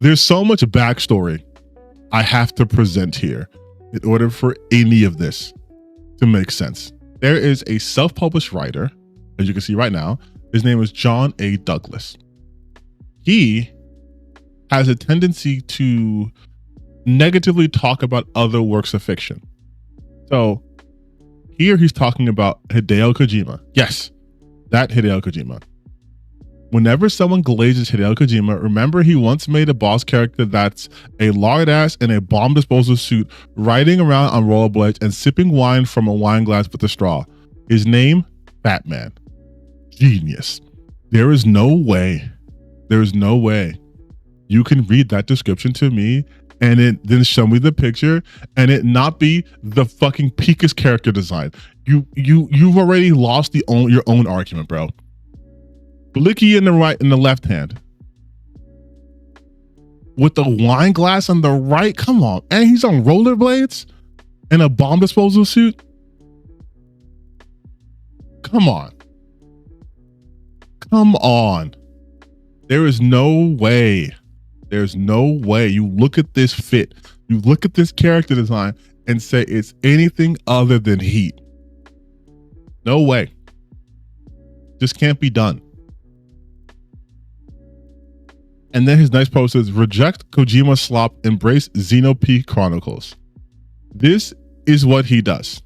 There's so much backstory I have to present here in order for any of this to make sense. There is a self-published writer, as you can see right now. His name is John A. Douglas. He has a tendency to negatively talk about other works of fiction. So here he's talking about Hideo Kojima. Yes, that Hideo Kojima. Whenever someone glazes Hideo Kojima, remember he once made a boss character that's a lard ass in a bomb disposal suit, riding around on rollerblades and sipping wine from a wine glass with a straw. His name, Batman. Genius. There is no way you can read that description to me and then show me the picture and it not be the fucking peakest character design. You've already lost your own argument, bro. Blicky in the right, in the left hand, with the wine glass on the right. Come on, and he's on rollerblades in a bomb disposal suit. Come on. There is no way. There's no way you look at this fit, you look at this character design and say it's anything other than heat. No way. Just can't be done. And then his next post is, reject Kojima slop, embrace Xeno Chronicles. This is what he does.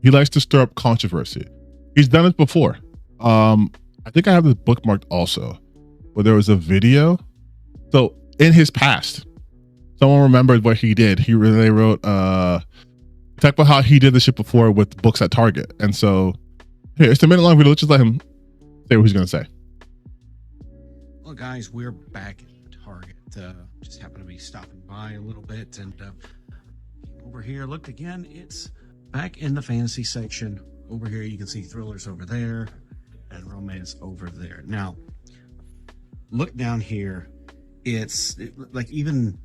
He likes to stir up controversy. He's done it before. I think I have this bookmarked also, where there was a video. So in his past, someone remembered what he did. They wrote, talk about how he did this shit before with books at Target. And so here, it's a minute long video. Let's just let him say what he's going to say. Well, guys, we're back at Target. Just happened to be stopping by a little bit, and over here, looked again. It's back in the fantasy section. Over here, you can see thrillers over there and romance over there. Now, look down here. It's like even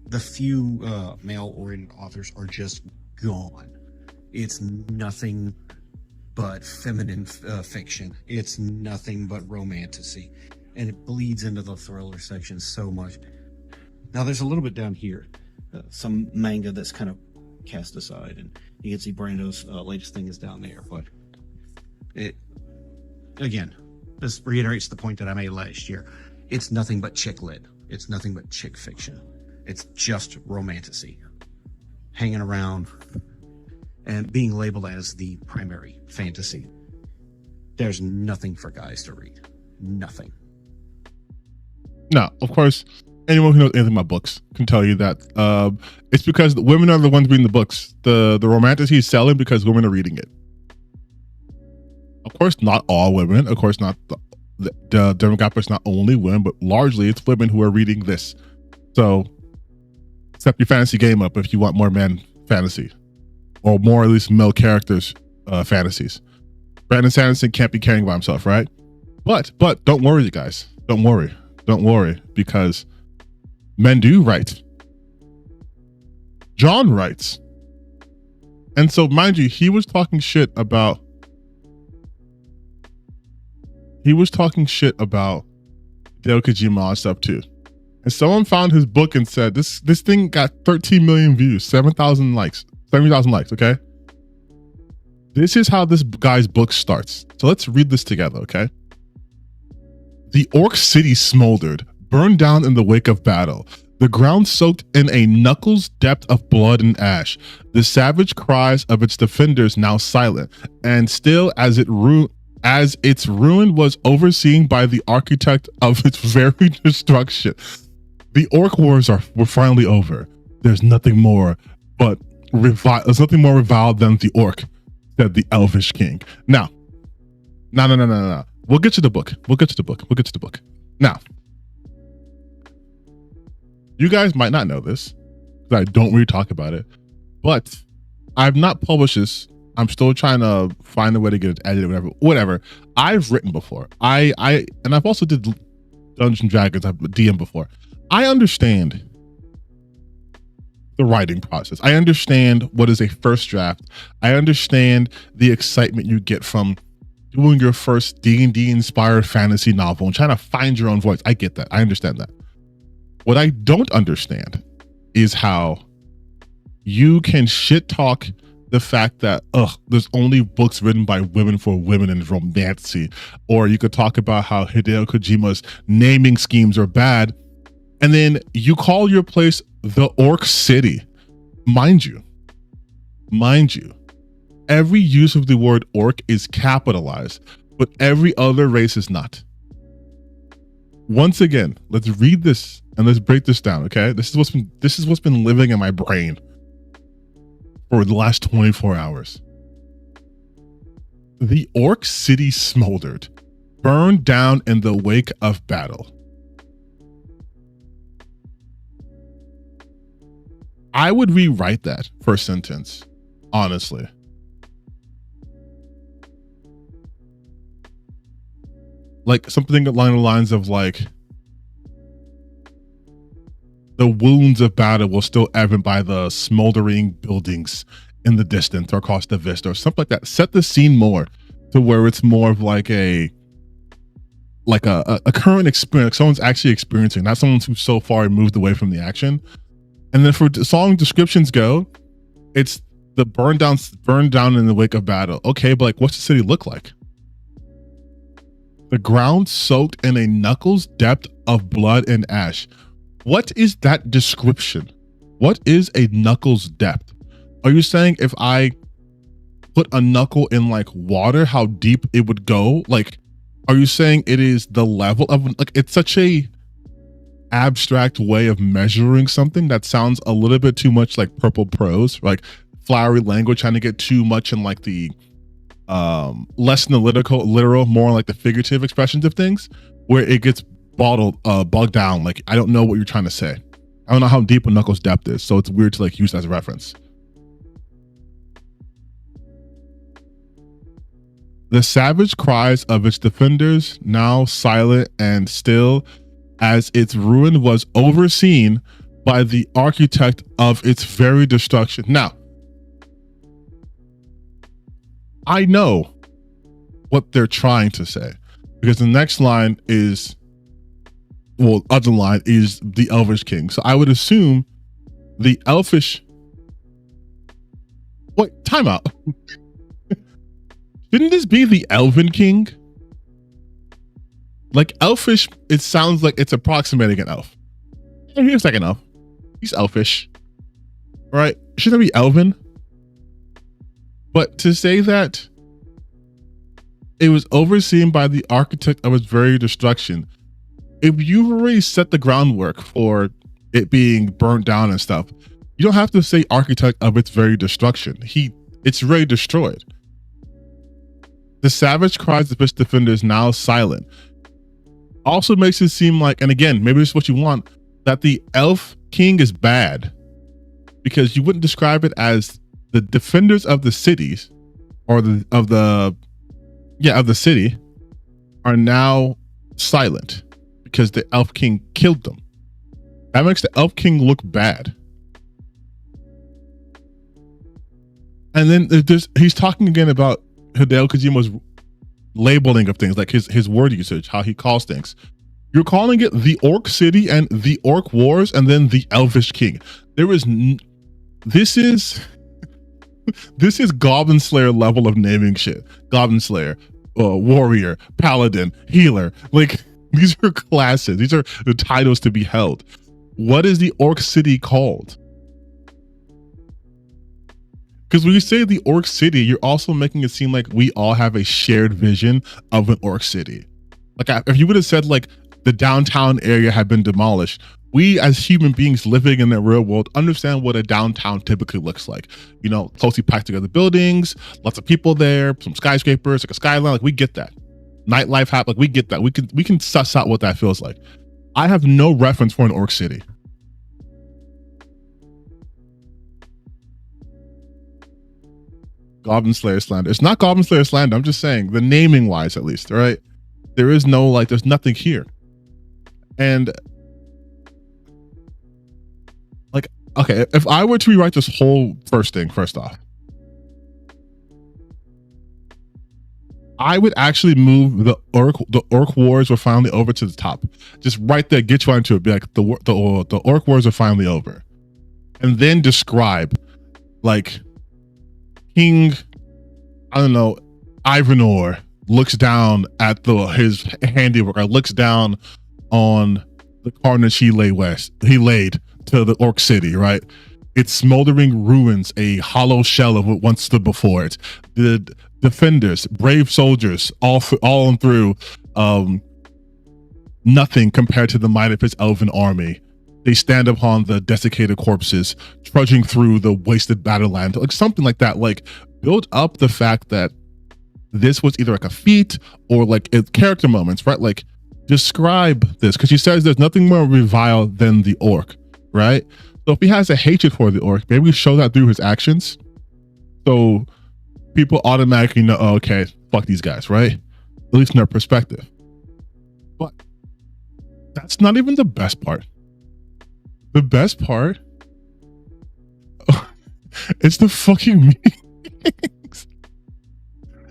the few male-oriented authors are just gone. It's nothing but feminine fiction. It's nothing but romantasy. And it bleeds into the thriller section so much. Now there's a little bit down here, some manga that's kind of cast aside, and you can see Brando's latest thing is down there. But it, again, this reiterates the point that I made last year. It's nothing but chick lit. It's nothing but chick fiction. It's just romantasy, hanging around and being labeled as the primary fantasy. There's nothing for guys to read. Nothing. Now, of course, anyone who knows anything about books can tell you that it's because the women are the ones reading the books. The romantasy is selling because women are reading it. Of course, not all women. Of course, not the demographic is not only women, but largely it's women who are reading this. So step your fantasy game up if you want more men fantasy, or more at least male characters fantasies. Brandon Sanderson can't be caring about himself, right? But don't worry, you guys. Don't worry, because men do write. John writes. And so, mind you, he was talking shit about Hideo Kojima and stuff too. And someone found his book and said, this thing got 13 million views, 7,000 likes, okay? This is how this guy's book starts. So let's read this together, okay? The Orc City smoldered, burned down in the wake of battle. The ground soaked in a knuckles depth of blood and ash. The savage cries of its defenders now silent, and still as its ruin was overseen by the architect of its very destruction. The Orc Wars were finally over. There's nothing more reviled than the Orc, said the Elvish King. Now. We'll get to the book. Now, you guys might not know this, because I don't really talk about it, but I've not published this. I'm still trying to find a way to get it edited, whatever. I've written before. And I've also did Dungeons and Dragons. I've DM before. I understand the writing process. I understand what is a first draft. I understand the excitement you get from doing your first D&D inspired fantasy novel and trying to find your own voice. I get that. I understand that. What I don't understand is how you can shit talk the fact that there's only books written by women for women in romancy, or you could talk about how Hideo Kojima's naming schemes are bad, and then you call your place the Orc City. Mind you, every use of the word orc is capitalized, but every other race is not. Once again, let's read this and let's break this down, okay? This is what's been living in my brain for the last 24 hours. The Orc City smoldered, burned down in the wake of battle. I would rewrite that first sentence, honestly. Like something along the lines of like, the wounds of battle will still evident by the smoldering buildings in the distance or across the vista or something like that. Set the scene more to where it's more of like a current experience, like someone's actually experiencing, not someone who's so far moved away from the action. And then for song descriptions go, it's the burned down in the wake of battle. Okay, but like, what's the city look like? The ground soaked in a knuckles depth of blood and ash. What is that description? What is a knuckles depth? Are you saying if I put a knuckle in like water, how deep it would go? Like, are you saying it is the level of, like, it's such a abstract way of measuring something that sounds a little bit too much like purple prose, like flowery language, trying to get too much in like the less analytical, literal, more like the figurative expressions of things, where it gets bogged down. Like, I don't know what you're trying to say. I don't know how deep a knuckles depth is, so it's weird to like use as a reference. The savage cries of its defenders, now silent and still, as its ruin was overseen by the architect of its very destruction. Now, I know what they're trying to say, because the next line is, well, other line is the Elvish King. So I would assume the Elfish. Wait, time out. Shouldn't this be the Elven King? Like Elfish, it sounds like it's approximating an elf. And here's like an elf. He's Elfish, right? Shouldn't it be Elven? But to say that it was overseen by the architect of its very destruction, if you've already set the groundwork for it being burnt down and stuff, you don't have to say architect of its very destruction. It's already destroyed. The savage cries of its defenders, now silent, also makes it seem like, and again, maybe this is what you want, that the elf king is bad, because you wouldn't describe it as the defenders of the cities, or of the city are now silent because the elf king killed them. That makes the elf king look bad. And then he's talking again about Hideo Kojima's labeling of things, like his word usage, how he calls things. You're calling it the Orc City and the Orc Wars, and then the Elvish King. This is Goblin Slayer level of naming shit. Goblin Slayer, warrior, paladin, healer. Like, these are classes. These are the titles to be held. What is the Orc City called? Because when you say the Orc City, you're also making it seem like we all have a shared vision of an Orc City. Like, if you would have said like the downtown area had been demolished, we as human beings living in the real world understand what a downtown typically looks like. You know, closely packed together buildings, lots of people there, some skyscrapers, like a skyline. Like, we get that. Nightlife happen. Like, we get that. We can suss out what that feels like. I have no reference for an Orc City. Goblin Slayer slander. It's not Goblin Slayer slander. I'm just saying, the naming wise, at least, all right? There is no, like, there's nothing here. And like, okay, if I were to rewrite this whole first off, I would actually move the orc wars were finally over to the top. Just right there, get you into it. Be like the orc wars are finally over, and then describe like King, I don't know, Ivanor looks down at his handiwork. Or looks down on the carnage he laid to the Orc City, right? Its smoldering ruins, a hollow shell of what once stood before it. The defenders, brave soldiers, all and through, nothing compared to the might of his elven army. They stand upon the desiccated corpses, trudging through the wasted battleland, like something like that. Like, build up the fact that this was either like a feat or like character moments, right? Like, describe this, because he says there's nothing more revile than the orc, right? So if he has a hatred for the orc, maybe show that through his actions, so people automatically know, oh, okay, fuck these guys, right? At least in their perspective. But that's not even the best part. The best part, it's the fucking meetings.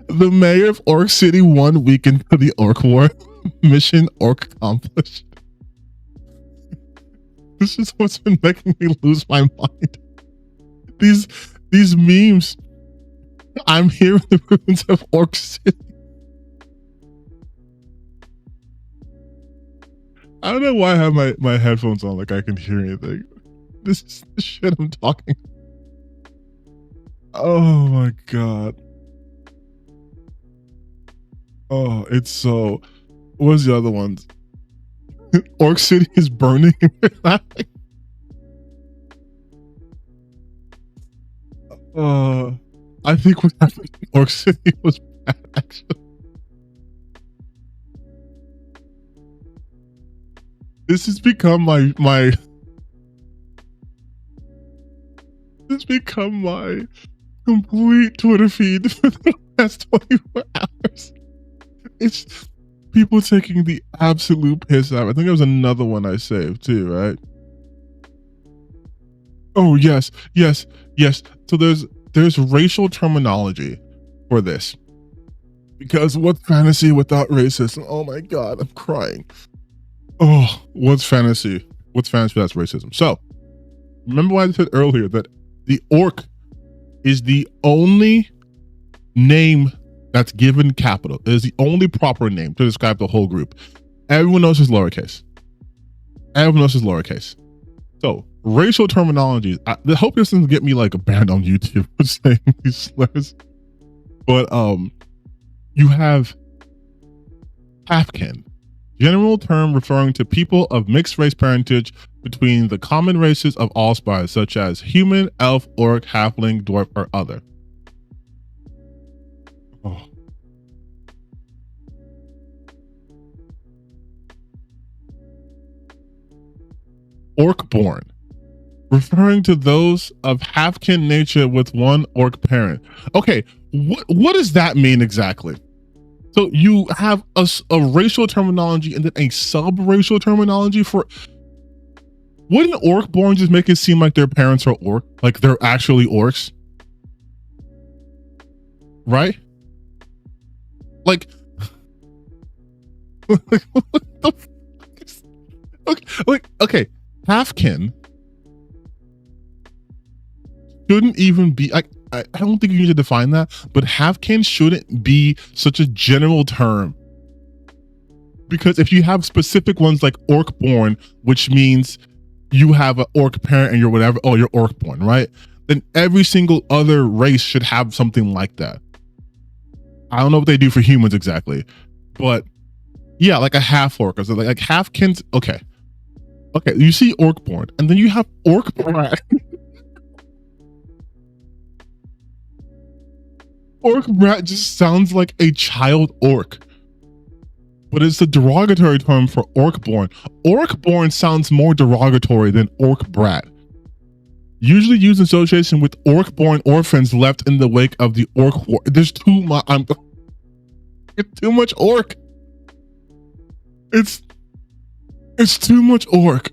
The mayor of Orc City 1 week into the Orc War. Mission Orc accomplished. This is what's been making me lose my mind. These memes. I'm here in the ruins of Orc City. I don't know why I have my headphones on, like I can hear anything. This is the shit I'm talking. Oh my god. Oh, it's so. What's the other ones? Orc City is burning. I think what happened in Orc City was bad, actually. This has become my this has become my complete Twitter feed for the past 24 hours. It's people taking the absolute piss out. I think there was another one I saved too, right? Oh yes. So there's racial terminology for this, because what's fantasy without racism? Oh my god, I'm crying. Oh, what's fantasy? What's fantasy without racism? So remember what I said earlier, that the orc is the only name that's given capital. It is the only proper name to describe the whole group. Everyone else is lowercase. So racial terminologies. I hope this doesn't get me like banned on YouTube for saying these slurs. But you have halfkin, general term referring to people of mixed race parentage between the common races of all spires, such as human, elf, orc, halfling, dwarf, or other. Oh. Orc-born, referring to those of half-kin nature with one orc parent. Okay, what does that mean exactly? So you have a racial terminology and then a sub-racial terminology for. Wouldn't orc-born just make it seem like their parents are orc, like they're actually orcs, right? Like, what the fuck is, okay, halfkin shouldn't even be, I don't think you need to define that, but halfkin shouldn't be such a general term, because if you have specific ones like orc-born, which means you have an orc parent and you're whatever, oh, you're orc-born, right? Then every single other race should have something like that. I don't know what they do for humans exactly, but yeah, like a half orc or something, like halfkins. Okay, you see orc-born, and then you have orc brat. Orc brat just sounds like a child orc, but it's a derogatory term for orc-born. Orc-born sounds more derogatory than orc brat. Usually used in association with orc-born orphans left in the wake of the orc war. There's too much. It's too much orc. It's too much orc.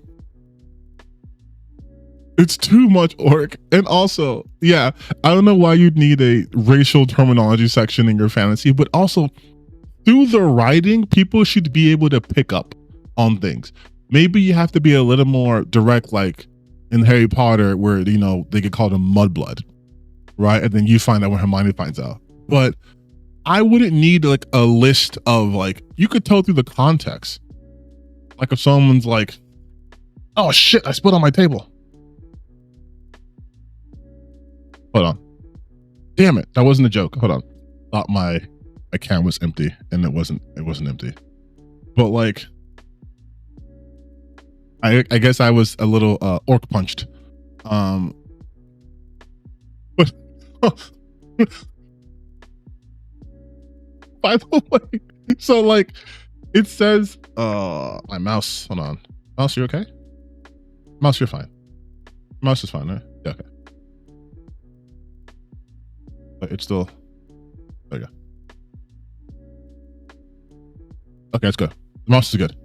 It's too much orc. And also, yeah, I don't know why you'd need a racial terminology section in your fantasy, but also through the writing, people should be able to pick up on things. Maybe you have to be a little more direct, like in Harry Potter, where, you know, they get called a mudblood, right? And then you find out when Hermione finds out. But I wouldn't need like a list of, like, you could tell through the context. Like if someone's like, oh shit, I spilled on my table. Hold on. Damn it. That wasn't a joke. Hold on. Thought my can was empty, and it wasn't empty. But like, I guess I was a little orc punched. But by the way, so like it says my mouse, hold on. Mouse, you okay? Mouse, you're fine. Mouse is fine, right? Yeah, okay. But it's still, there you go. Okay, it's good. The mouse is good.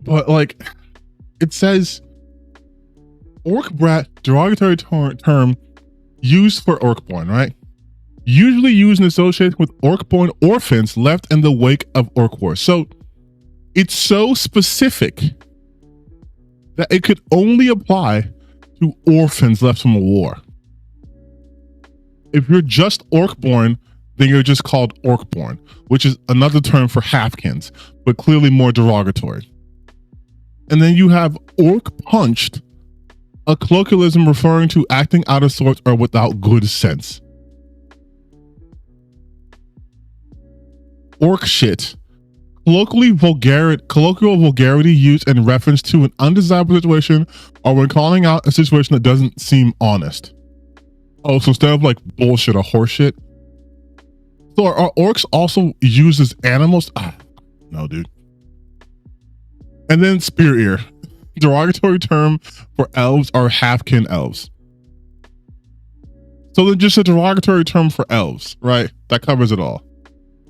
But like, it says orc brat, derogatory term used for orcborn, right? Usually used and associated with orcborn orphans left in the wake of orc wars. So it's so specific that it could only apply to orphans left from a war. If you're just orcborn, then you're just called orcborn, which is another term for halfkins, but clearly more derogatory. And then you have orc punched, a colloquialism referring to acting out of sorts or without good sense. Orc shit, colloquial vulgarity used in reference to an undesirable situation or when calling out a situation that doesn't seem honest. Oh, so instead of like bullshit or horseshit. So are orcs also used as animals? No, dude. And then spear ear, derogatory term for elves or halfkin elves. So then just a derogatory term for elves, right? That covers it all.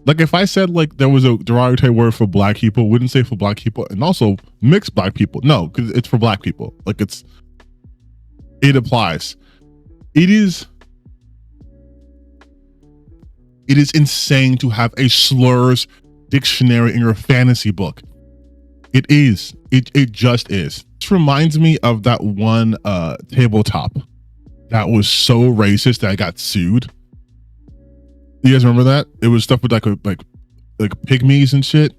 Like if I said like there was a derogatory word for black people, wouldn't say for black people and also mixed black people. No, because it's for black people. Like it applies. It is insane to have a slurs dictionary in your fantasy book. It is. It just is. This reminds me of that one tabletop that was so racist that I got sued. You guys remember that? It was stuff with like pygmies and shit.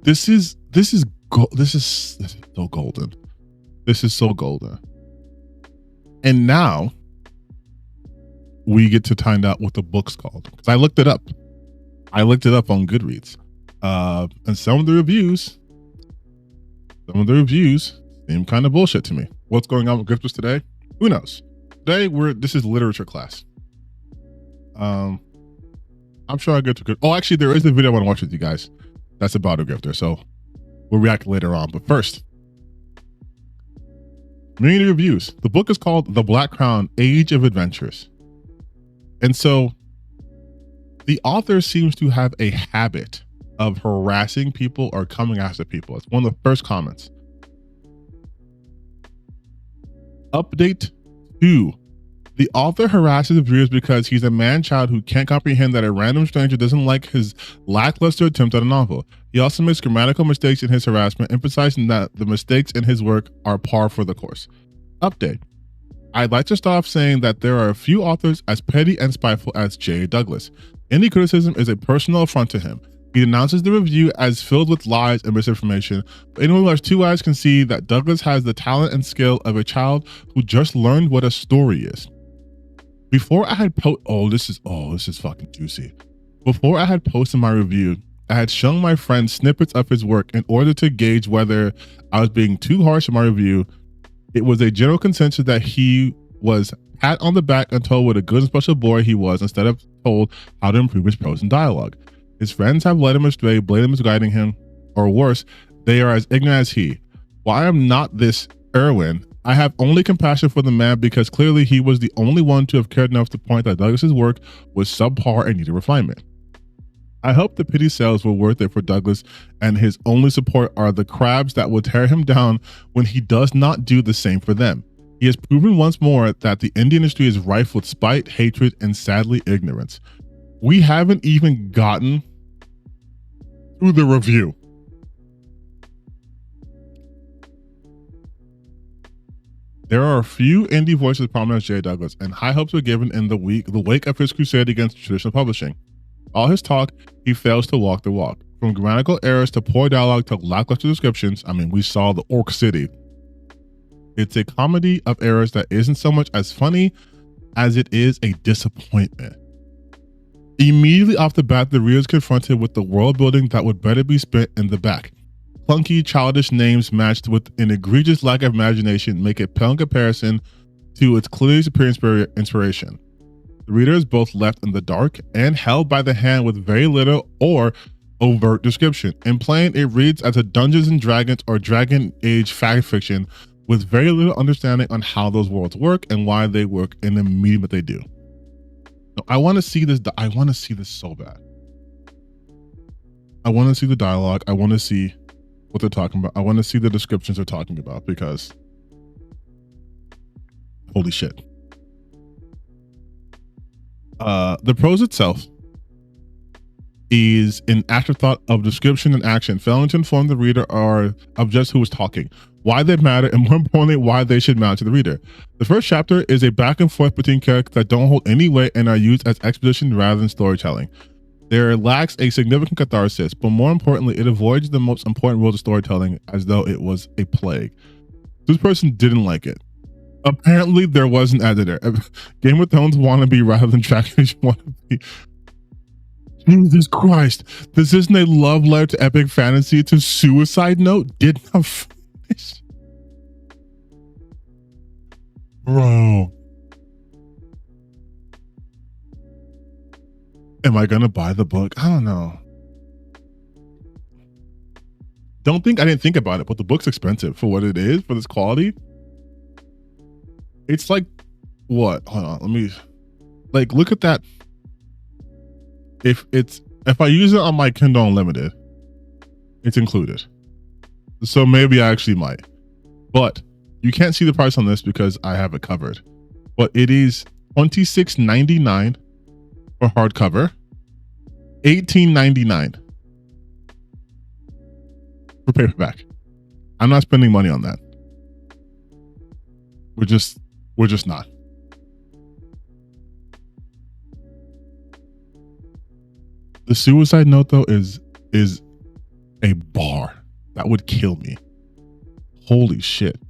This is so golden. This is so golden. And now we get to find out what the book's called. Because I looked it up. I looked it up on Goodreads. And some of the reviews seem kind of bullshit to me. What's going on with Grifters today? Who knows? Today this is literature class. I'm sure I'll get to good. Oh, actually, there is a video I want to watch with you guys. That's about a grifter. So we'll react later on. But first, community reviews. The book is called The Black Crown: Age of Adventures. And so the author seems to have a habit of harassing people or coming after people. It's one of the first comments. Update 2. The author harasses viewers because he's a man-child who can't comprehend that a random stranger doesn't like his lackluster attempt at a novel. He also makes grammatical mistakes in his harassment, emphasizing that the mistakes in his work are par for the course. Update. I'd like to start off saying that there are a few authors as petty and spiteful as J. Douglas. Any criticism is a personal affront to him. He denounces the review as filled with lies and misinformation, but anyone who has two eyes can see that Douglas has the talent and skill of a child who just learned what a story is. Before I had this is fucking juicy. Before I had posted my review, I had shown my friend snippets of his work in order to gauge whether I was being too harsh in my review. It was a general consensus that he was pat on the back and told what a good and special boy he was instead of told how to improve his prose and dialogue. His friends have led him astray, blamed him as guiding him, or worse, they are as ignorant as he. While I am not this Erwin, I have only compassion for the man because clearly he was the only one to have cared enough to point that Douglas's work was subpar and needed refinement. I hope the pity sales were worth it for Douglas, and his only support are the crabs that will tear him down when he does not do the same for them. He has proven once more that the indie industry is rife with spite, hatred, and sadly ignorance. We haven't even gotten through the review. There are a few indie voices prominent as J. Douglas, and high hopes were given in the wake of his crusade against traditional publishing. All his talk, he fails to walk the walk. From grammatical errors to poor dialogue to lackluster descriptions, I mean, we saw the Orc City. It's a comedy of errors that isn't so much as funny as it is a disappointment. Immediately off the bat, the reader is confronted with the world building that would better be spent in the back. Clunky, childish names matched with an egregious lack of imagination make it pale in comparison to its clearly superior inspiration. The reader is both left in the dark and held by the hand with very little or overt description. In plain, it reads as a Dungeons and Dragons or Dragon Age fact fiction with very little understanding on how those worlds work and why they work in the medium that they do. Now, I want to see this. I want to see this so bad. I want to see the dialogue. I want to see what they're talking about. I want to see the descriptions they're talking about, because holy shit. The prose itself is an afterthought of description and action, failing to inform the reader or of just who is talking, why they matter, and more importantly, why they should matter to the reader. The first chapter is a back and forth between characters that don't hold any weight and are used as exposition rather than storytelling. There lacks a significant catharsis, but more importantly, it avoids the most important rules of storytelling as though it was a plague. This person didn't like it. Apparently, there was an editor. Game of Thrones wannabe rather than Dragon Age wannabe. Jesus Christ. This isn't a love letter to epic fantasy. It's a suicide note. Did not finish. Bro. Am I gonna buy the book? I don't know. I didn't think about it, but the book's expensive for what it is, for this quality. It's like, what? Hold on, let me, like, look at that. If I use it on my Kindle Unlimited, it's included. So maybe I actually might. But you can't see the price on this because I have it covered. But it is $26.99 for hardcover, $18.99 for paperback. I'm not spending money on that. We're just not. The suicide note though is a bar that would kill me. Holy shit.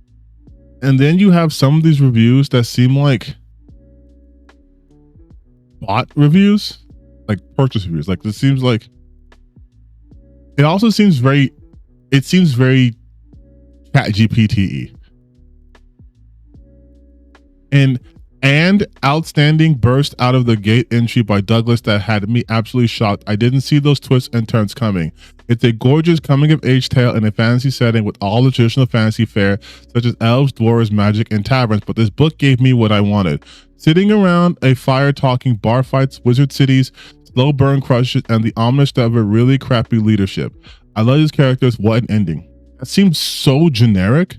And then you have some of these reviews that seem like bot reviews, like purchase reviews. Like this seems like, it also seems very, ChatGPT-y. And outstanding burst out of the gate entry by Douglas that had me absolutely shocked. I didn't see those twists and turns coming. It's a gorgeous coming of age tale in a fantasy setting with all the traditional fantasy fare, such as elves, dwarves, magic, and taverns, but this book gave me what I wanted. Sitting around a fire talking bar fights, wizard cities, slow burn crushes, and the ominous stuff of a really crappy leadership. I love these characters. What an ending. That seems so generic.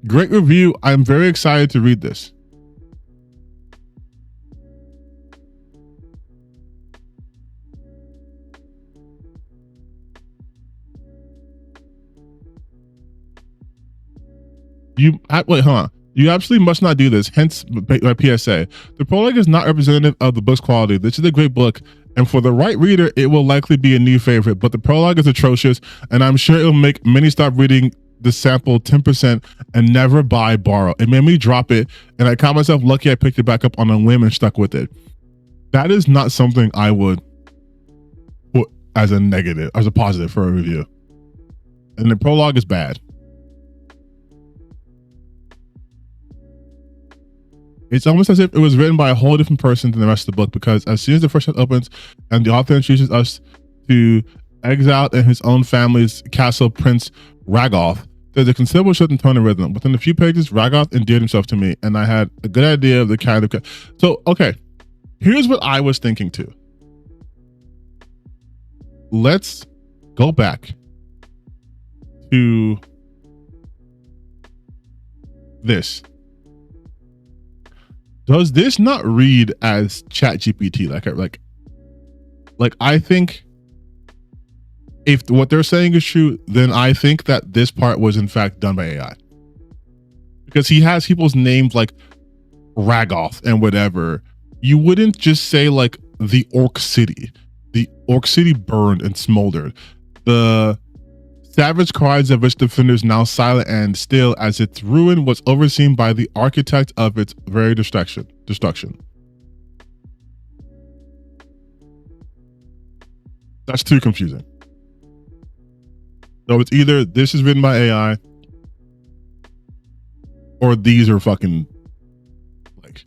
Great review. I'm very excited to read this. Wait, hold on. You absolutely must not do this. Hence my PSA. The prologue is not representative of the book's quality. This is a great book, and for the right reader, it will likely be a new favorite. But the prologue is atrocious, and I'm sure it will make many stop reading the sample 10% and never buy borrow. It made me drop it, and I caught myself lucky I picked it back up on a whim and stuck with it. That is not something I would put as a negative, as a positive for a review. And the prologue is bad. It's almost as if it was written by a whole different person than the rest of the book, because as soon as the first chapter opens and the author introduces us to exiled in his own family's castle, Prince Ragoth, there's a considerable shift in tone and rhythm. Within a few pages, Ragoth endeared himself to me, and I had a good idea of the kind of... So, okay. Here's what I was thinking too. Let's go back to this. Does this not read as Chat GPT? Like I think if what they're saying is true, then I think that this part was in fact done by AI. Because he has people's names like Ragoth and whatever. You wouldn't just say like the Orc City. The Orc City burned and smoldered. The savage cries of its defenders now silent and still as its ruin was overseen by the architect of its very destruction. That's too confusing. So it's either this is written by AI or these are fucking like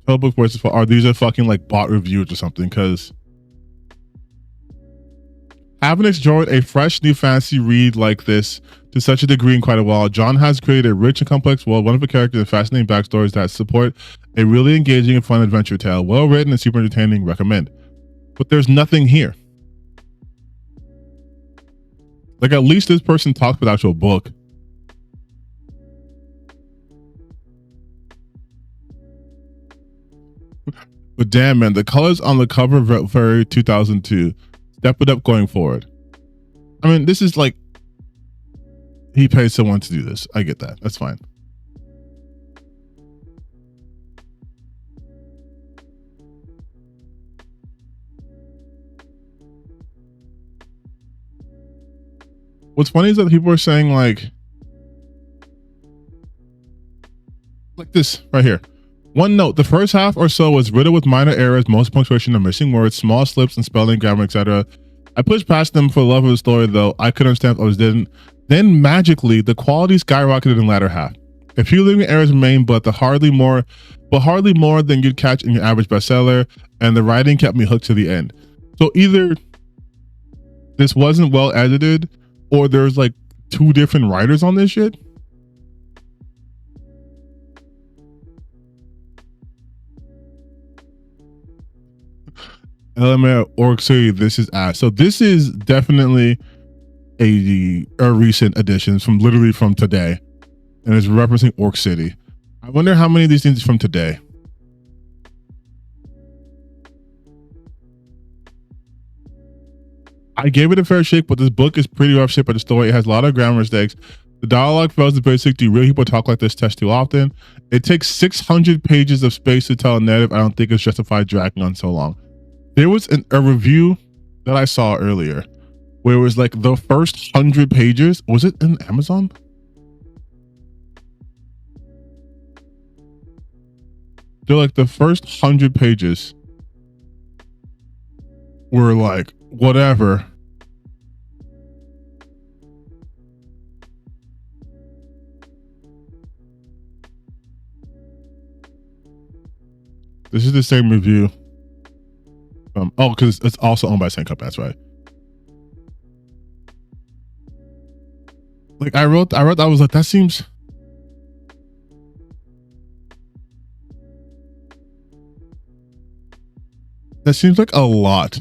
public voices, or these are fucking like bot reviews or something, because haven't enjoyed a fresh new fantasy read like this to such a degree in quite a while. John has created a rich and complex world, wonderful characters, and fascinating backstories that support a really engaging and fun adventure tale. Well written and super entertaining. Recommend. But there's nothing here. Like, at least this person talks about the actual book. But damn, man, the colors on the cover very 2002. Step it up going forward. I mean, this is like, he paid someone to do this. I get that. That's fine. What's funny is that people are saying like this right here. One note, the first half or so was riddled with minor errors, most punctuation and missing words, small slips in spelling, grammar, etc. I pushed past them for the love of the story, though. I could understand if I was didn't. Then magically, the quality skyrocketed in the latter half. A few lingering errors remained, but hardly more than you'd catch in your average bestseller, and the writing kept me hooked to the end. So either this wasn't well edited, or there's like two different writers on this shit. LMA Orc City, this is ass. So this is definitely a recent addition from literally from today, and it's referencing Orc City. I wonder how many of these things are from today. I gave it a fair shake, but this book is pretty rough shit by the story. It has a lot of grammar mistakes. The dialogue fails the basic. Do real people talk like this test too often? It takes 600 pages of space to tell a narrative. I don't think it's justified dragging on so long. There was a review that I saw earlier where it was like the first 100 pages. Was it in Amazon? They're like the first 100 pages were like whatever. This is the same review. Oh, because it's also owned by the same company. That's right. Like I wrote, I was like, that seems. That seems like a lot.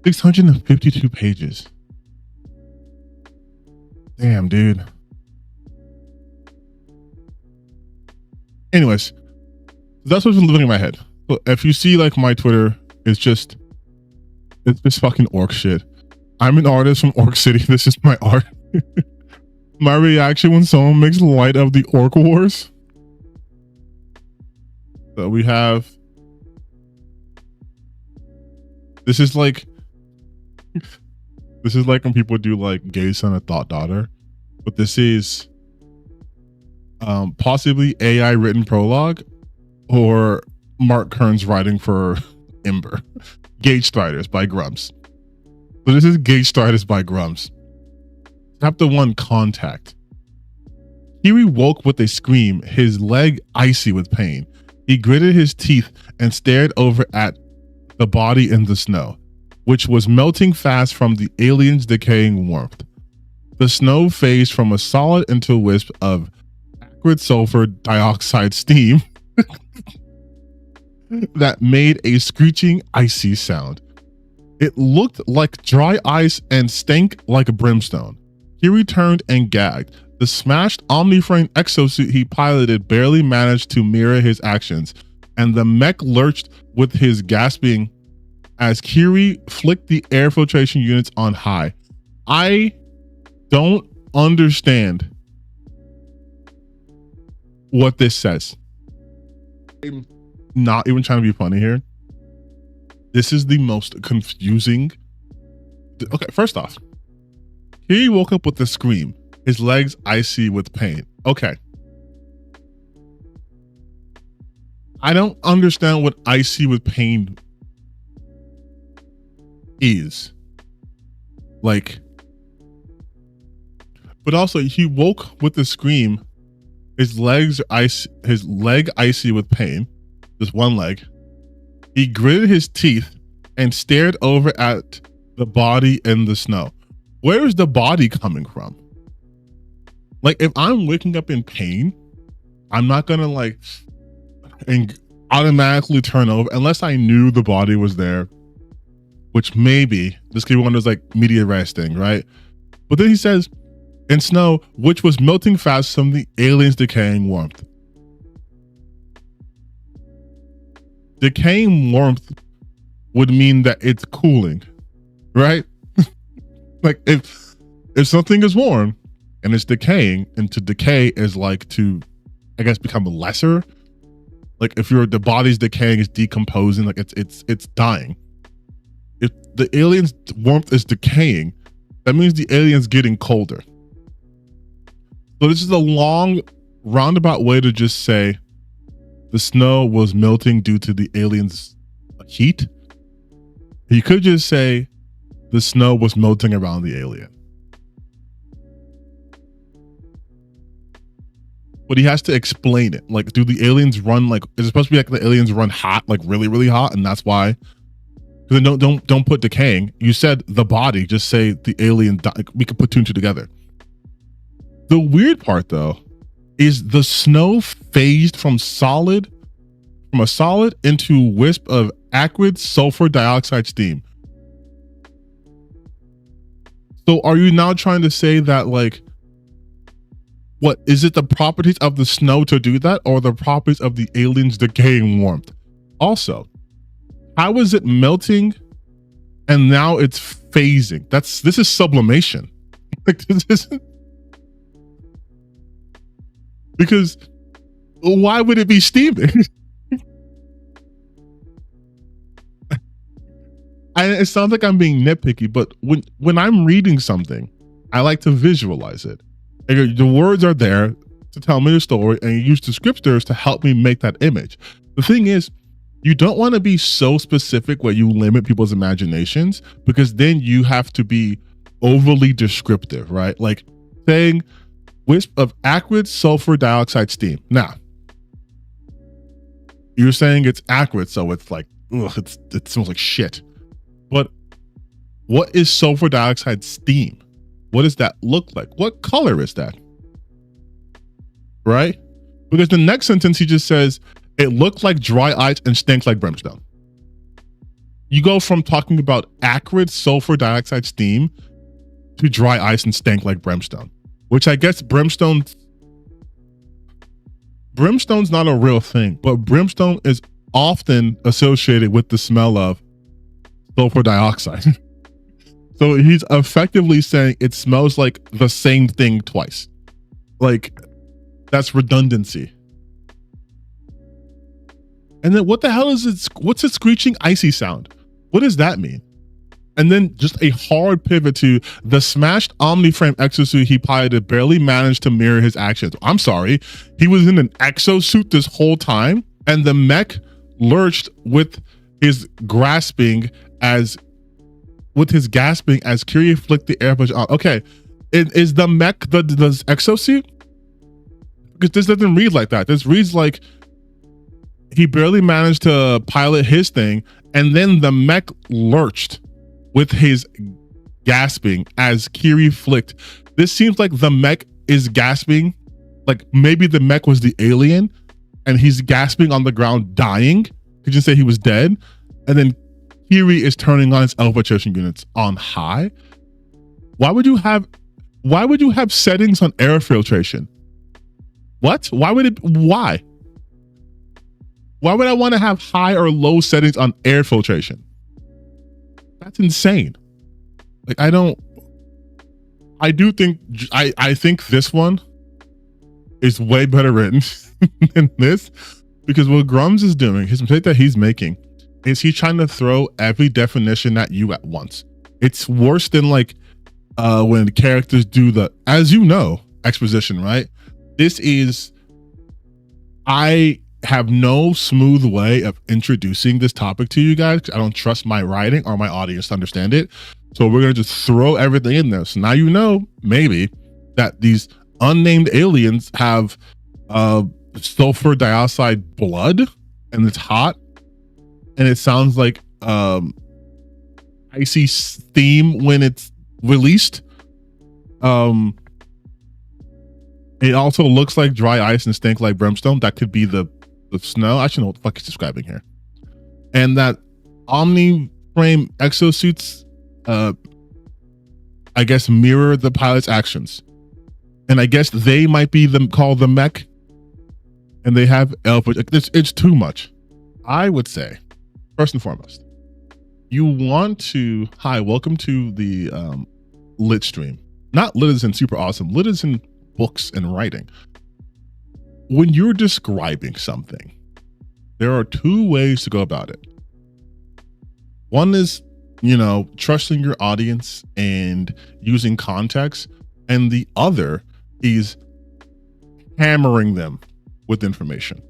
$652 pages. Damn, dude. Anyways, that's what's been living in my head. So if you see like my Twitter, it's just fucking orc shit. I'm an artist from Orc City. This is my art. My reaction when someone makes light of the orc wars. So we have. This is like when people do like gay son of thought daughter, but this is possibly AI written prologue or Mark Kern's writing for Ember. Gage Striders by Grumps. So this is Gage Striders by Grumps. Chapter 1, Contact. Kiri woke with a scream, his leg icy with pain. He gritted his teeth and stared over at the body in the snow, which was melting fast from the alien's decaying warmth. The snow phased from a solid into a wisp of acrid sulfur dioxide steam that made a screeching, icy sound. It looked like dry ice and stank like brimstone. He returned and gagged. The smashed Omniframe exosuit he piloted barely managed to mirror his actions, and the mech lurched with his gasping as Kiri flicked the air filtration units on high. I don't understand what this says. I'm not even trying to be funny here. This is the most confusing. Okay, first off, he woke up with a scream, his legs icy with pain. Okay. I don't understand what icy with pain is. Like, but also he woke with a scream, his legs ice, his leg icy with pain, just one leg. He gritted his teeth and stared over at the body in the snow. Where is the body coming from? Like, if I'm waking up in pain, I'm not gonna like and automatically turn over unless I knew the body was there, which maybe this could be one of those like media resting, right? But then he says, in snow, which was melting fast from the alien's decaying warmth. Decaying warmth would mean that it's cooling, right? Like if something is warm and it's decaying, and to decay is like to, I guess, become lesser. Like if the body's decaying, it's decomposing, like it's dying. If the alien's warmth is decaying, that means the alien's getting colder. So this is a long roundabout way to just say the snow was melting due to the alien's heat. You could just say the snow was melting around the alien. But he has to explain it. Like, do the aliens run like, is it supposed to be like the aliens run hot, like really, really hot? And that's why, because don't put decaying. You said the body, just say the alien, we could put two and two together. The weird part though, is the snow phased from a solid into wisp of acrid sulfur dioxide steam. So are you now trying to say that, like, what is it, the properties of the snow to do that, or the properties of the alien's decaying warmth? Also, how is it melting and now it's phasing? This is sublimation. Like, this isn't, because why would it be steaming? It sounds like I'm being nitpicky, but when I'm reading something, I like to visualize it. And the words are there to tell me the story, and you use descriptors to help me make that image. The thing is, you don't want to be so specific where you limit people's imaginations, because then you have to be overly descriptive, right? Like saying wisp of acrid sulfur dioxide steam. Now, you're saying it's acrid, so it's like, ugh, it smells like shit. But what is sulfur dioxide steam? What does that look like? What color is that? Right? Because the next sentence he just says, it looked like dry ice and stank like brimstone. You go from talking about acrid sulfur dioxide steam to dry ice and stank like brimstone, which I guess brimstone's not a real thing, but brimstone is often associated with the smell of sulfur dioxide. So he's effectively saying it smells like the same thing twice. Like, that's redundancy. And then what the hell is it? What's a screeching icy sound? What does that mean? And then just a hard pivot to the smashed Omniframe exosuit he piloted barely managed to mirror his actions. I'm sorry, he was in an exosuit this whole time, and the mech lurched with his gasping as Kyrie flicked the air pressure on. Okay, is the mech the exosuit? Because this doesn't read like that. This reads like he barely managed to pilot his thing, And then the mech lurched with his gasping as Kiri flicked. This seems like the mech is gasping. Like maybe the mech was the alien and he's gasping on the ground, dying. Could you say he was dead? And then Kiri is turning on its filtration units on high. Why would you have settings on air filtration? What? Why would I want to have high or low settings on air filtration? That's insane. Like I think this one is way better written than this, because what Grums is doing, his mistake that he's making, is he's trying to throw every definition at you at once. It's worse than like when characters do the, as you know, exposition, right? I have no smooth way of introducing this topic to you guys. I don't trust my writing or my audience to understand it. So we're going to just throw everything in there. So now you know, maybe, that these unnamed aliens have sulfur dioxide blood, and it's hot, and it sounds like icy steam when it's released. It also looks like dry ice and stink like brimstone. That could be the snow. I should know what the fuck he's describing here. And that omni-frame exosuits, I guess, mirror the pilot's actions. And I guess they might be called the mech. And they have it's too much. I would say, first and foremost, you want to, hi, welcome to the lit stream. Not lit as in super awesome, lit as in books and writing. When you're describing something, there are two ways to go about it. One is, trusting your audience and using context, and the other is hammering them with information.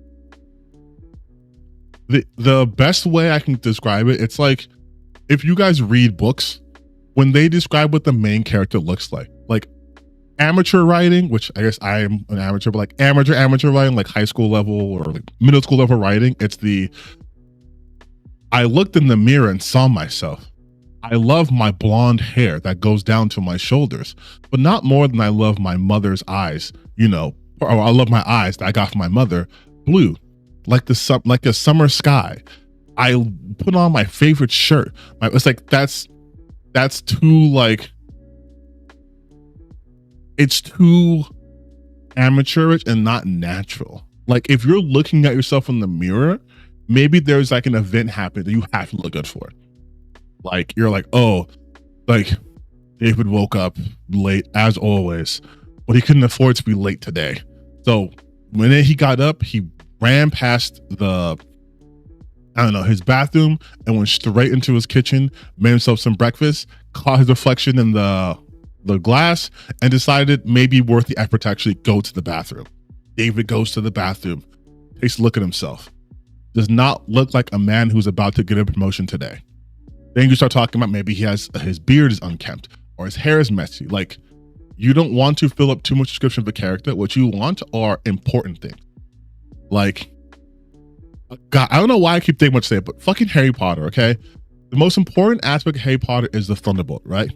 The best way I can describe it, it's like if you guys read books, when they describe what the main character looks like amateur writing, which I guess I am an amateur, but like amateur writing, like high school level or like middle school level writing, it's I looked in the mirror and saw myself. I love my blonde hair that goes down to my shoulders, but not more than I love my mother's eyes, or I love my eyes that I got from my mother, blue, like a summer sky. I put on my favorite shirt. It's like, that's too like, it's too amateurish and not natural. Like if you're looking at yourself in the mirror, maybe there's like an event happening that you have to look good for. Like you're like, oh, like David woke up late as always, but he couldn't afford to be late today. So when he got up, he ran past his bathroom and went straight into his kitchen, made himself some breakfast, caught his reflection in the glass, and decided maybe worth the effort to actually go to the bathroom. David goes to the bathroom, takes a look at himself. Does not look like a man who's about to get a promotion today. Then you start talking about maybe his beard is unkempt or his hair is messy. Like, you don't want to fill up too much description of the character. What you want are important things. Like, God, I don't know why I keep thinking much to say it, but fucking Harry Potter, okay? The most important aspect of Harry Potter is the Thunderbolt, right?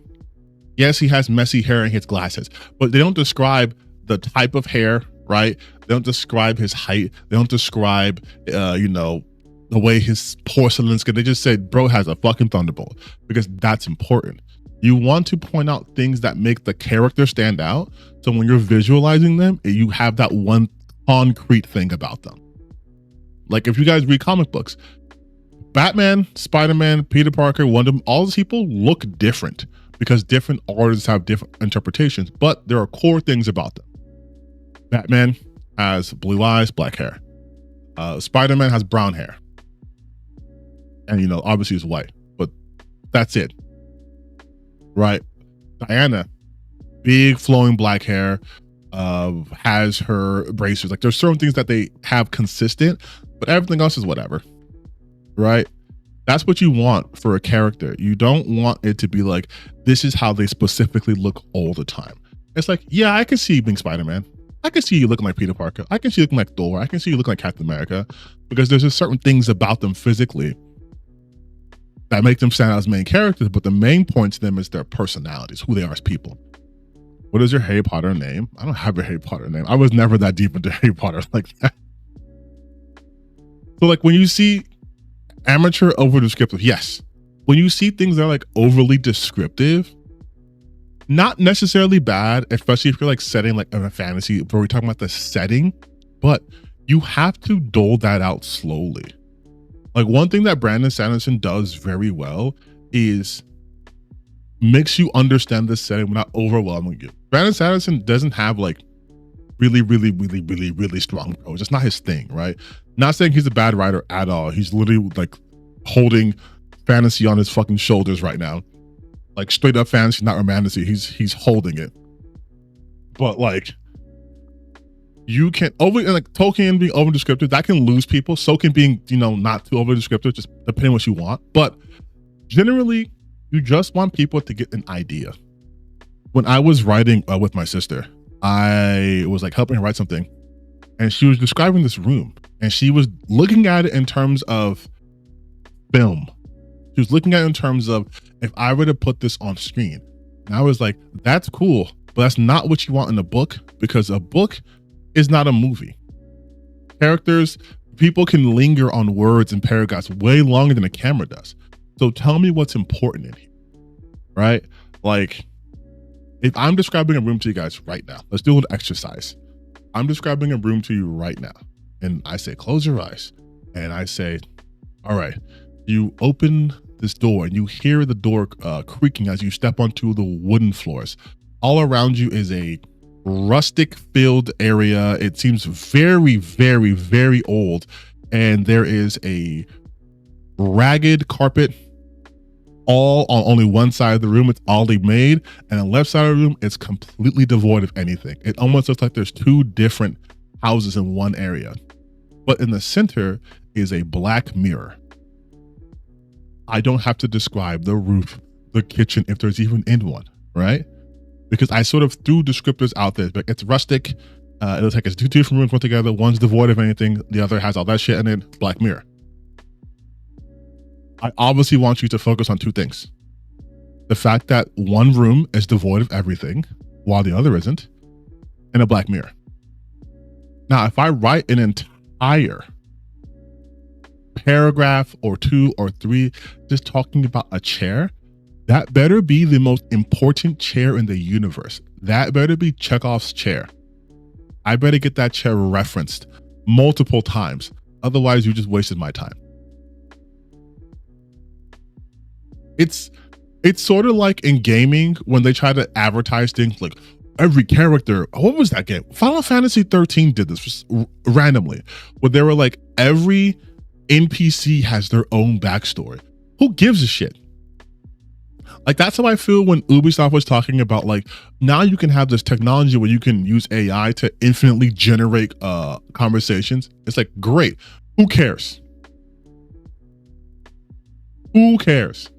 Yes, he has messy hair and his glasses, but they don't describe the type of hair, right? They don't describe his height. They don't describe, the way his porcelain skin. They just say, bro has a fucking Thunderbolt, because that's important. You want to point out things that make the character stand out. So when you're visualizing them, you have that one concrete thing about them. Like if you guys read comic books, Batman, Spider-Man, Peter Parker, Wonder Woman, all these people look different because different artists have different interpretations, but there are core things about them. Batman has blue eyes, black hair. Spider-Man has brown hair. And, obviously he's white, but that's it. Right? Diana, big flowing black hair, has her braces. Like there's certain things that they have consistent, but everything else is whatever. Right? That's what you want for a character. You don't want it to be like, this is how they specifically look all the time. It's like, yeah, I can see you being Spider-Man. I can see you looking like Peter Parker. I can see you looking like Thor. I can see you looking like Captain America, because there's just certain things about them physically that make them stand out as main characters, but the main point to them is their personalities, who they are as people. What is your Harry Potter name? I don't have a Harry Potter name. I was never that deep into Harry Potter like that. So like when you see amateur over descriptive, yes. When you see things that are like overly descriptive, not necessarily bad, especially if you're like setting like in a fantasy, where we're talking about the setting, but you have to dole that out slowly. Like one thing that Brandon Sanderson does very well is makes you understand the setting without overwhelming you. Brandon Sanderson doesn't have like really strong prose. It's not his thing, right? Not saying he's a bad writer at all. He's literally like holding fantasy on his fucking shoulders right now. Like straight up fantasy, not romantasy. He's holding it. But like you can like Tolkien being over descriptive, that can lose people. So can being, not too over descriptive, just depending on what you want. But generally, you just want people to get an idea. When I was writing with my sister, I was like helping her write something, and she was describing this room, and she was looking at it in terms of film. She was looking at it in terms of, if I were to put this on screen. And I was like, that's cool, but that's not what you want in a book, because a book is not a movie. People can linger on words and paragraphs way longer than a camera does. So tell me what's important in here, right? Like, if I'm describing a room to you guys right now, let's do a little exercise. I'm describing a room to you right now, and I say, close your eyes. And I say, all right, you open this door and you hear the door creaking as you step onto the wooden floors. All around you is a rustic filled area. It seems very old. And there is a ragged carpet all on only one side of the room. It's oddly made, and on the left side of the room, it's completely devoid of anything. It almost looks like there's two different houses in one area. But in the center is a black mirror. I don't have to describe the roof, the kitchen, if there's even in one, right? Because I sort of threw descriptors out there. But it's rustic. It looks like it's two different rooms put together. One's devoid of anything. The other has all that shit, and then black mirror. I obviously want you to focus on two things. The fact that one room is devoid of everything while the other isn't, and a black mirror. Now, if I write an entire paragraph or two or three just talking about a chair, that better be the most important chair in the universe. That better be Chekhov's chair. I better get that chair referenced multiple times. Otherwise, you just wasted my time. It's sort of like in gaming when they try to advertise things like every character. What was that game? Final Fantasy 13 did this just randomly, where they were like, every NPC has their own backstory. Who gives a shit? Like, that's how I feel when Ubisoft was talking about, like, now you can have this technology where you can use AI to infinitely generate conversations. It's like, great. Who cares? Who cares?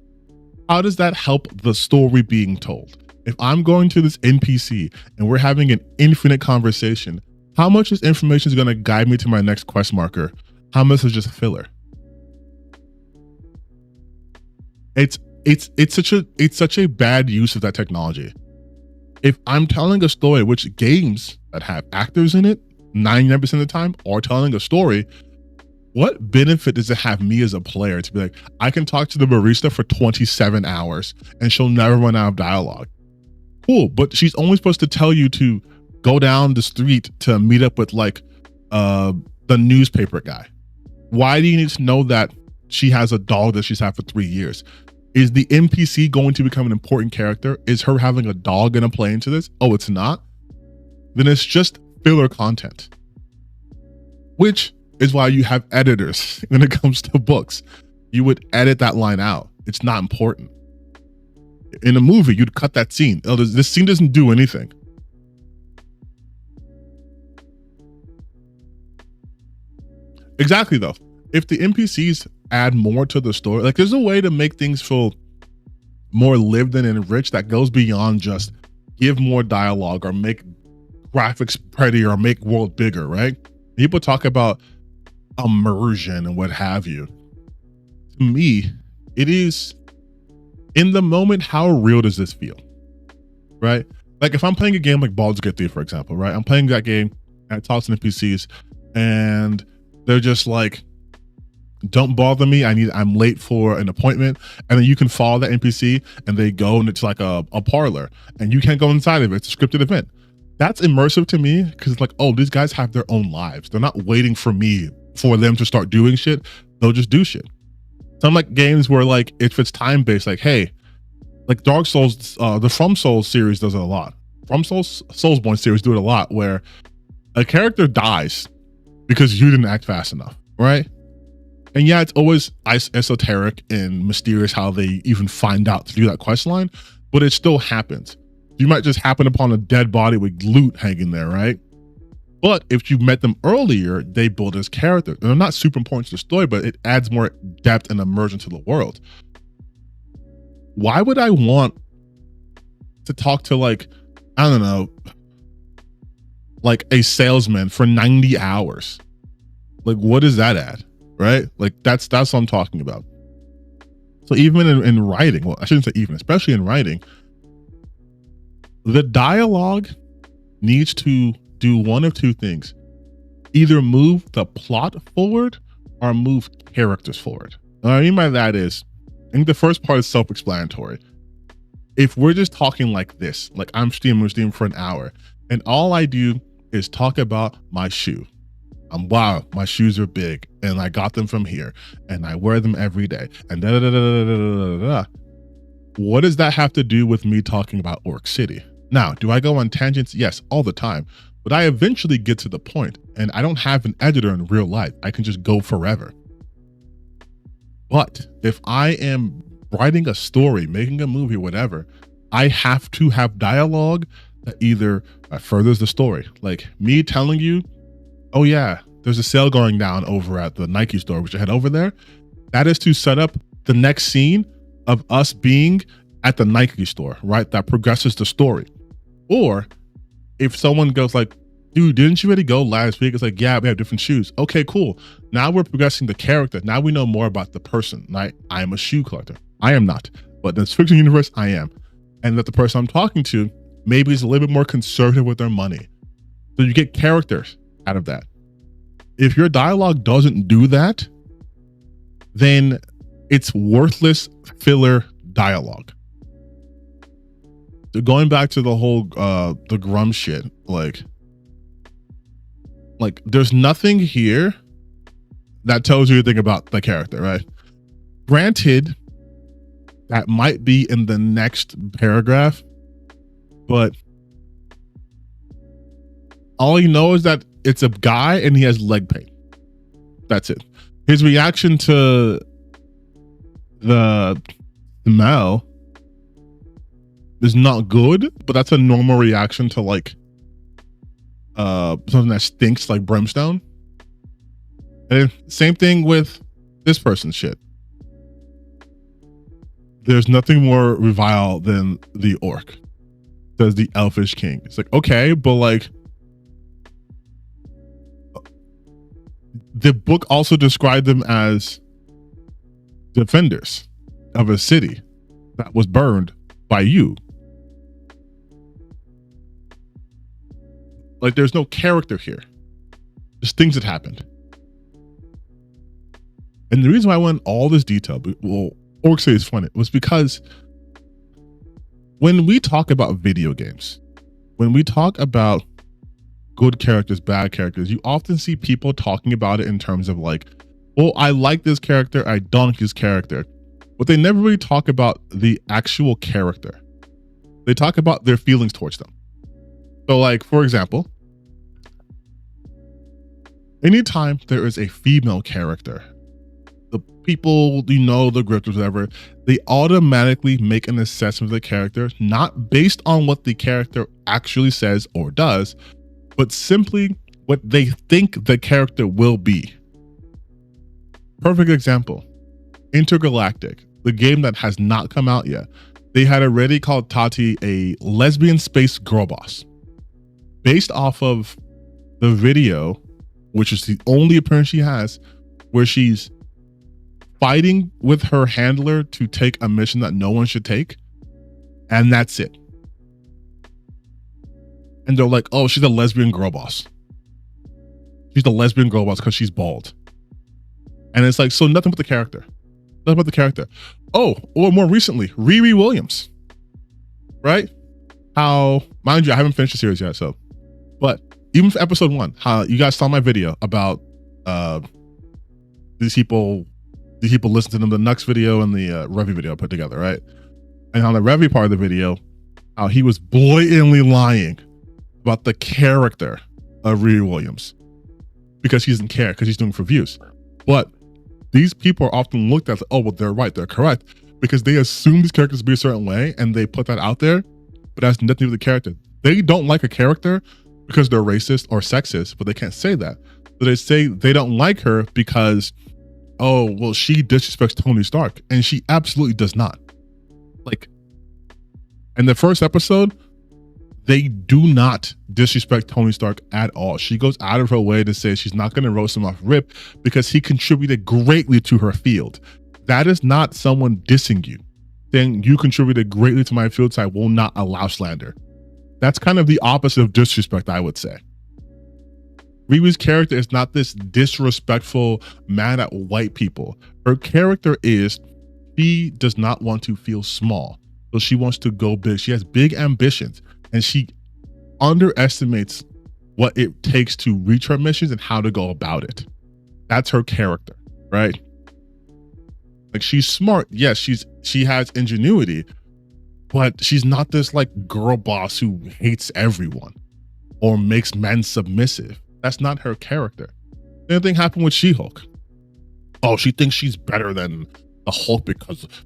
How does that help the story being told? If I'm going to this NPC and we're having an infinite conversation, how much of this information is going to guide me to my next quest marker? How much is just filler? It's such a bad use of that technology. If I'm telling a story, which games that have actors in it 99% of the time are telling a story, what benefit does it have me as a player to be like, I can talk to the barista for 27 hours and she'll never run out of dialogue? Cool, but she's only supposed to tell you to go down the street to meet up with like the newspaper guy. Why do you need to know that she has a dog that she's had for 3 years? Is the NPC going to become an important character? Is her having a dog going to play into this? Oh, it's not? Then it's just filler content. Which is why you have editors when it comes to books. You would edit that line out. It's not important. In a movie, you'd cut that scene. Oh, this scene doesn't do anything. Exactly, though. If the NPCs add more to the story, like there's a way to make things feel more lived in and enriched that goes beyond just give more dialogue or make graphics prettier or make world bigger, right? People talk about immersion and what have you. To me, It is in the moment, how real does this feel? Right? Like if I'm playing a game like Baldur's Gate 3, for example, right? I'm playing that game and I talk to the NPCs and they're just like, don't bother me. I'm late for an appointment. And then you can follow that NPC and they go and it's like a parlor and you can't go inside of it. It's a scripted event. That's immersive to me because it's like, oh, these guys have their own lives. They're not waiting for me for them to start doing shit. They'll just do shit. Some like games where like if it's time based, like, hey, like Dark Souls, the From Souls series does it a lot. From Soulsborne series do it a lot where a character dies because you didn't act fast enough, right? And yeah, it's always esoteric and mysterious how they even find out to do that quest line, but it still happens. You might just happen upon a dead body with loot hanging there, right? But if you met them earlier, they build as characters. And they're not super important to the story, but it adds more depth and immersion to the world. Why would I want to talk to like, I don't know, like a salesman for 90 hours? Like, what does that add? Right? Like that's what I'm talking about. So even in writing, well, I shouldn't say even, especially in writing, the dialogue needs to do one of two things. Either move the plot forward or move characters forward. What I mean by that is, I think the first part is self-explanatory. If we're just talking like this, like I'm streaming for an hour, and all I do is talk about my shoe. Wow, my shoes are big, and I got them from here, and I wear them every day, and da da da da da da da da. What does that have to do with me talking about Orc City? Now, do I go on tangents? Yes, all the time. But I eventually get to the point, and I don't have an editor in real life. I can just go forever. But if I am writing a story, making a movie, whatever, I have to have dialogue that either furthers the story. Like me telling you, oh yeah, there's a sale going down over at the Nike store, we should head over there. That is to set up the next scene of us being at the Nike store, right? That progresses the story. Or if someone goes like, dude, didn't you already go last week? It's like, yeah, we have different shoes. Okay, cool. Now we're progressing the character. Now we know more about the person, right? I am a shoe collector. I am not, but in this fiction universe, I am. And that the person I'm talking to maybe is a little bit more conservative with their money. So you get characters out of that. If your dialogue doesn't do that, then it's worthless filler dialogue. So going back to the whole the Grum shit, like there's nothing here that tells you anything about the character, right? Granted, that might be in the next paragraph, but all you know is that it's a guy and he has leg pain. That's it. His reaction to the smell is not good, but that's a normal reaction to like something that stinks like brimstone. And same thing with this person's shit. There's nothing more revile than the orc, says the elfish king. It's like, okay, but like the book also described them as defenders of a city that was burned by you. Like there's no character here. There's things that happened. And the reason why I went all this detail, well, Orc City is funny, was because when we talk about video games, when we talk about good characters, bad characters, you often see people talking about it in terms of like, well, I like this character, I don't like this character. But they never really talk about the actual character. They talk about their feelings towards them. So like, for example, anytime there is a female character, the people, you know, the grifters, whatever, they automatically make an assessment of the character, not based on what the character actually says or does, but simply what they think the character will be. Perfect example, Intergalactic, the game that has not come out yet. They had already called Tati a lesbian space girl boss. Based off of the video, which is the only appearance she has, where she's fighting with her handler to take a mission that no one should take, and that's it. And they're like, oh, she's a lesbian girl boss. She's a lesbian girl boss because she's bald. And it's like, so nothing but the character. Nothing but the character. Oh, or more recently, Riri Williams. Right? How, mind you, I haven't finished the series yet, so. But even for episode 1, how you guys saw my video about these people listen to them, the Nux video and the Revy video I put together, right? And on the Revy part of the video, how he was blatantly lying about the character of Riri Williams because he doesn't care, because he's doing it for views. But these people are often looked at as, oh, well, they're right, they're correct, because they assume these characters to be a certain way and they put that out there, but that's nothing to do with the character. They don't like a character because they're racist or sexist, but they can't say that. So they say they don't like her because, oh, well, she disrespects Tony Stark, and she absolutely does not. Like, in the first episode, they do not disrespect Tony Stark at all. She goes out of her way to say she's not going to roast him off rip because he contributed greatly to her field. That is not someone dissing you, saying you contributed greatly to my field, so I will not allow slander. That's kind of the opposite of disrespect, I would say. Riri's character is not this disrespectful mad at white people. Her character is, she does not want to feel small. So she wants to go big. She has big ambitions, and she underestimates what it takes to reach her missions and how to go about it. That's her character, right? Like, she's smart. Yes, she has ingenuity, but she's not this like girl boss who hates everyone or makes men submissive. That's not her character. Same thing happened with She-Hulk. Oh, she thinks she's better than the Hulk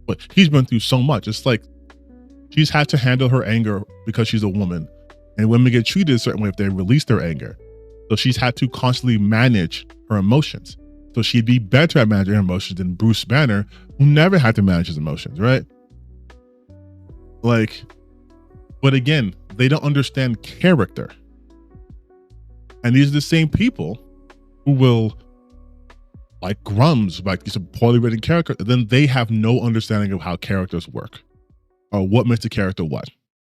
but he's been through so much. It's like, she's had to handle her anger because she's a woman, and women get treated a certain way if they release their anger. So she's had to constantly manage her emotions. So she'd be better at managing her emotions than Bruce Banner, who never had to manage his emotions, right? Like, but again, they don't understand character. And these are the same people who will, like Grums, like he's a poorly written character, then they have no understanding of how characters work or what makes a character what.